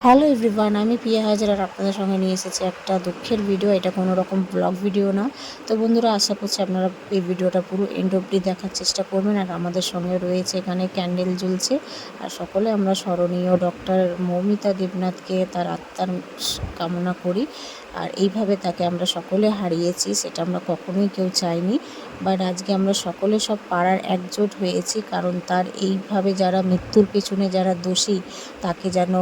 Hello everyone, আমি পিয়া হাজার আর আপনাদের সঙ্গে নিয়ে এসেছি একটা দুঃখের ভিডিও। এটা কোনো রকম ব্লগ ভিডিও না। তো বন্ধুরা, আশা করছি আপনারা এই ভিডিওটা পুরো এন্ড অবধি দেখার চেষ্টা করবেন। আর আমাদের সঙ্গে রয়েছে এখানে ক্যান্ডেল জ্বলছে, আর সকলে আমরা স্মরণীয় ডক্টর মৌমিতা দেবনাথকে তার আত্মার কামনা করি। আর এইভাবে তাকে আমরা সকলে হারিয়েছি, সেটা আমরা কখনোই কেউ চাইনি। বাট আজকে আমরা সকলে সব পাড়ার একজোট হয়েছি, কারণ তার এইভাবে যারা মৃত্যুর পেছনে যারা দোষী, তাকে যেন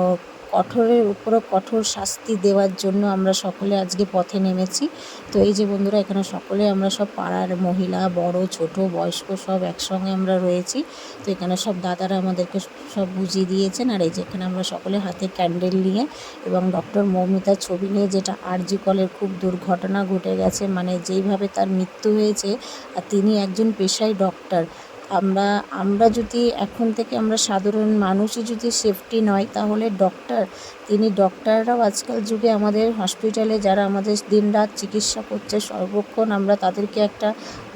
কঠোরের উপরও কঠোর শাস্তি দেওয়ার জন্য আমরা সকলে আজকে পথে নেমেছি। তো এই যে বন্ধুরা, এখানে সকলে আমরা সব পাড়ার মহিলা, বড় ছোট বয়স্ক সব একসঙ্গে আমরা রয়েছি। তো এখানে সব দাদারা আমাদেরকে সব বুঝিয়ে দিয়েছেন। আর এই যে এখানে আমরা সকলে হাতে ক্যান্ডেল নিয়ে এবং ডক্টর মৌমিতার ছবি নিয়ে, যেটা আরজি কলের খুব দুর্ঘটনা ঘটে গেছে, মানে যেইভাবে তার মৃত্যু হয়েছে। আর তিনি একজন পেশায় ডক্টর। আমরা যদি এখন থেকে আমরা সাধারণ মানুষই যদি সেফটি নয়, তাহলে তিনি ডক্টররাও আজকাল যুগে আমাদের হসপিটালে যারা আমাদের দিনরাত চিকিৎসা করছে, সর্বক্ষণ আমরা তাদেরকে একটা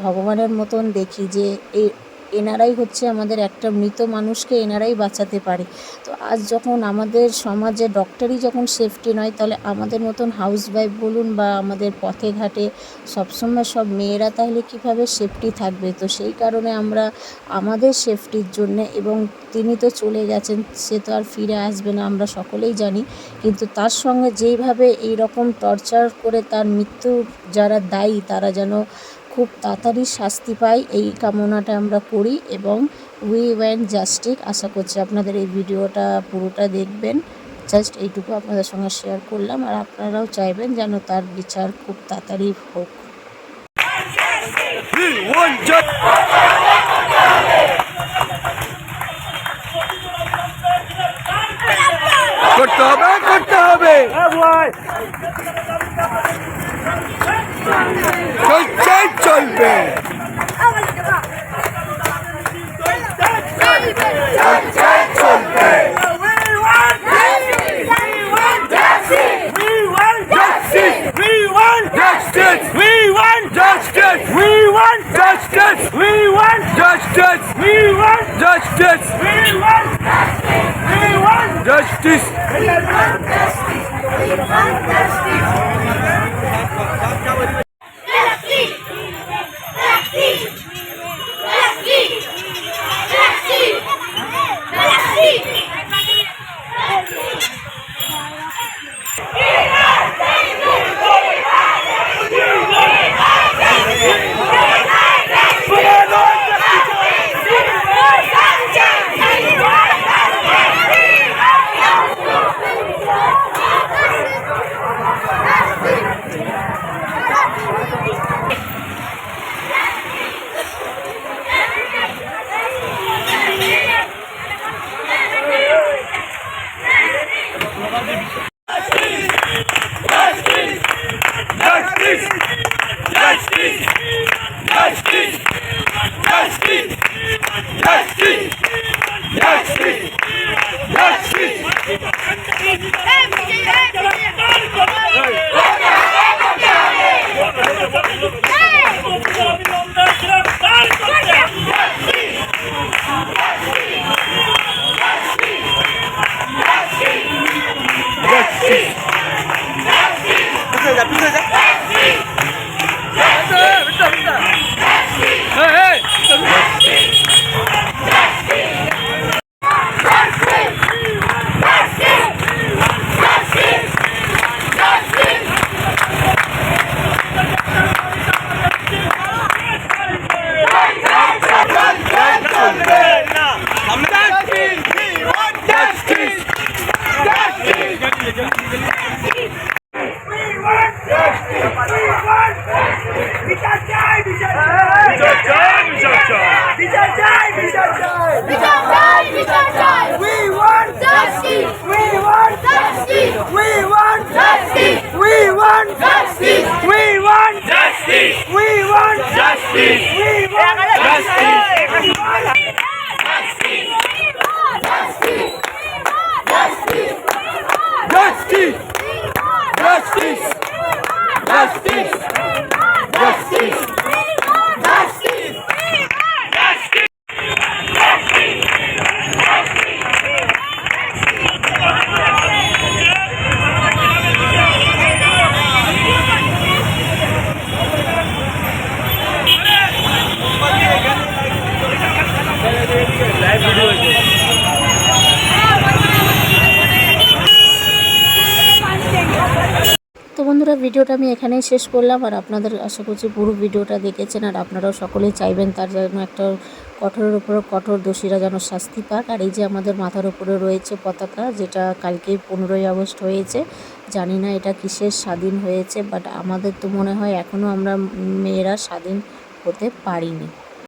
ভগবানের মতন দেখি, যে এনারাই হচ্ছে আমাদের একটা মৃত মানুষকে এনারাই বাঁচাতে পারে। তো আজ যখন আমাদের সমাজে ডক্টরই যখন সেফটি নয়, তাহলে আমাদের মতন হাউসওয়াইফ বলুন বা আমাদের পথে ঘাটে সবসময় সব মেয়েরা তাহলে কীভাবে সেফটি থাকবে? তো সেই কারণে আমরা আমাদের সেফটির জন্যে, এবং তিনি তো চলে গেছেন, সে তো আর ফিরে আসবে না, আমরা সকলেই জানি। কিন্তু তার সঙ্গে যেইভাবে এই রকম টর্চার করে তার মৃত্যু যারা দায়ী, তারা যেন খুব তাড়াতাড়ি শাস্তি পায়, এই কামনাটা আমরা করি। এবং উই ওয়ান্ট জাস্টিস। আশা করছি আপনাদের এই ভিডিওটা পুরোটা দেখবেন। জাস্ট এইটুকু আপনাদের সঙ্গে শেয়ার করলাম, আর আপনারাও চাইবেন যেন তার বিচার খুব তাড়াতাড়ি হোক। করতে হবে চলবে। Justice! বন্ধুরা, ভিডিওটা আমি এখানেই শেষ করলাম। আর আপনাদের আশা করছি পুরো ভিডিওটা দেখেছেন, আর আপনারাও সকলেই চাইবেন তার যেন একটা কঠোরের উপর কঠোর দোষীরা যেন শাস্তি পাক। আর এই যে আমাদের মাথার উপরে রয়েছে পতাকা, যেটা কালকে 15ই আগস্ট হয়েছে। জানি না এটা কিসের স্বাধীন হয়েছে, বাট আমাদের তো মনে হয় এখনও আমরা মেয়েরা স্বাধীন হতে পারিনি।